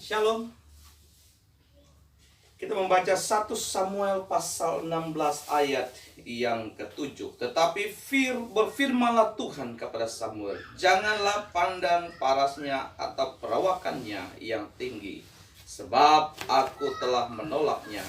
Shalom. Kita membaca 1 Samuel pasal 16 ayat yang ke-7. Tetapi berfirmanlah Tuhan kepada Samuel, janganlah pandang parasnya atau perawakannya yang tinggi, sebab aku telah menolaknya.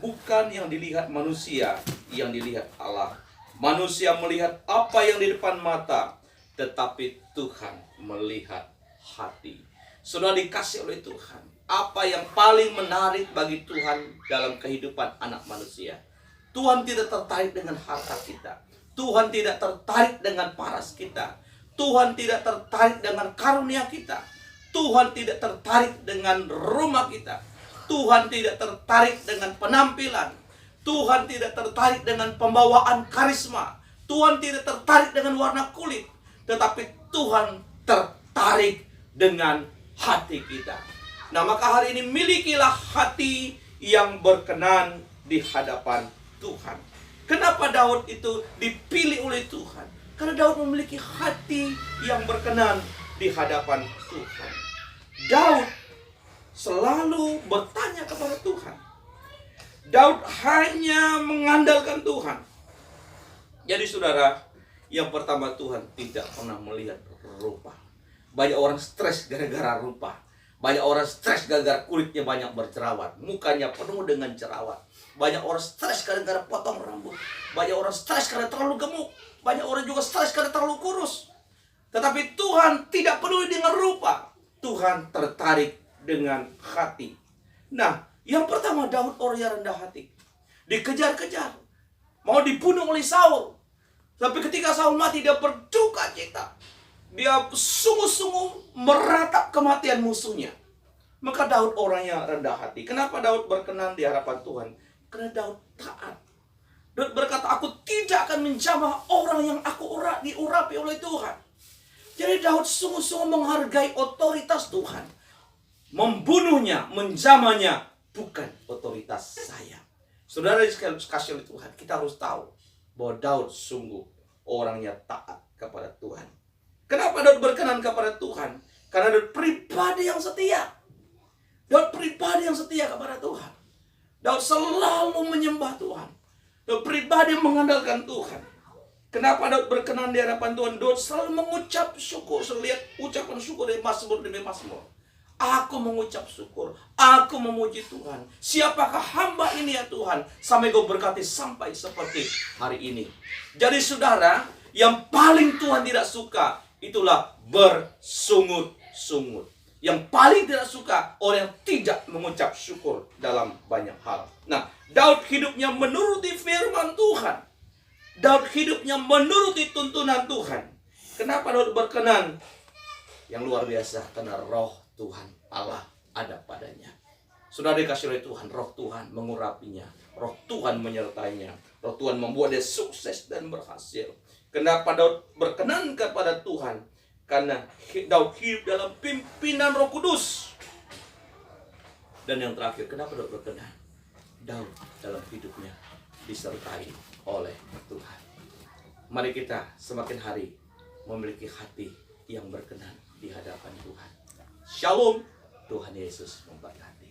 Bukan yang dilihat manusia, yang dilihat Allah. Manusia melihat apa yang di depan mata, tetapi Tuhan melihat hati. Sudah dikasih oleh Tuhan. Apa yang paling menarik bagi Tuhan dalam kehidupan anak manusia? Tuhan tidak tertarik dengan harta kita. Tuhan tidak tertarik dengan paras kita. Tuhan tidak tertarik dengan karunia kita. Tuhan tidak tertarik dengan rumah kita. Tuhan tidak tertarik dengan penampilan. Tuhan tidak tertarik dengan pembawaan karisma. Tuhan tidak tertarik dengan warna kulit. Tetapi Tuhan tertarik dengan hati kita. Nah, maka hari ini milikilah hati yang berkenan di hadapan Tuhan. Kenapa Daud itu dipilih oleh Tuhan? Karena Daud memiliki hati yang berkenan di hadapan Tuhan. Daud selalu bertanya kepada Tuhan. Daud hanya mengandalkan Tuhan. Jadi saudara, yang pertama, Tuhan tidak pernah melihat rupa. Banyak orang stres gara-gara rupa. Banyak orang stres gara-gara kulitnya banyak berjerawat. Mukanya penuh dengan jerawat. Banyak orang stres gara-gara potong rambut. Banyak orang stres karena terlalu gemuk. Banyak orang juga stres karena terlalu kurus. Tetapi Tuhan tidak peduli dengan rupa. Tuhan tertarik dengan hati. Nah, yang pertama, Daud orang yang rendah hati. Dikejar-kejar. Mau dibunuh oleh Saul. Tapi ketika Saul mati, dia berduka cita. Dia sungguh-sungguh meratap kematian musuhnya. Maka Daud orang yang rendah hati. Kenapa Daud berkenan di hadapan Tuhan? Karena Daud taat. Daud berkata, aku tidak akan menjamah orang yang aku diurapi oleh Tuhan. Jadi Daud sungguh-sungguh menghargai otoritas Tuhan. Membunuhnya, menjamahnya, bukan otoritas saya. Saudara dikasih oleh Tuhan, kita harus tahu bahwa Daud sungguh orangnya taat kepada Tuhan. Kenapa Daud berkenan kepada Tuhan? Karena Daud pribadi yang setia. Daud pribadi yang setia kepada Tuhan. Daud selalu menyembah Tuhan. Daud pribadi mengandalkan Tuhan. Kenapa Daud berkenan di hadapan Tuhan? Daud selalu mengucap syukur. Selalu lihat ucapan syukur dari Mazmur demi Mazmur. Aku mengucap syukur. Aku memuji Tuhan. Siapakah hamba ini ya Tuhan? Sampai Kau berkati sampai seperti hari ini. Jadi saudara, yang paling Tuhan tidak suka itulah bersungut-sungut. Yang paling tidak suka orang yang tidak mengucap syukur dalam banyak hal. Nah, Daud hidupnya menuruti firman Tuhan. Daud hidupnya menuruti tuntunan Tuhan. Kenapa Daud berkenan? Yang luar biasa, karena roh Tuhan Allah ada padanya. Sudah dikasih oleh Tuhan, roh Tuhan mengurapinya. Roh Tuhan menyertainya. Roh Tuhan membuat dia sukses dan berhasil. Kenapa Daud berkenan kepada Tuhan? Karena Daud hidup dalam pimpinan Roh Kudus. Dan yang terakhir, kenapa Daud berkenan? Daud dalam hidupnya disertai oleh Tuhan. Mari kita semakin hari memiliki hati yang berkenan di hadapan Tuhan. Shalom, Tuhan Yesus memberkati.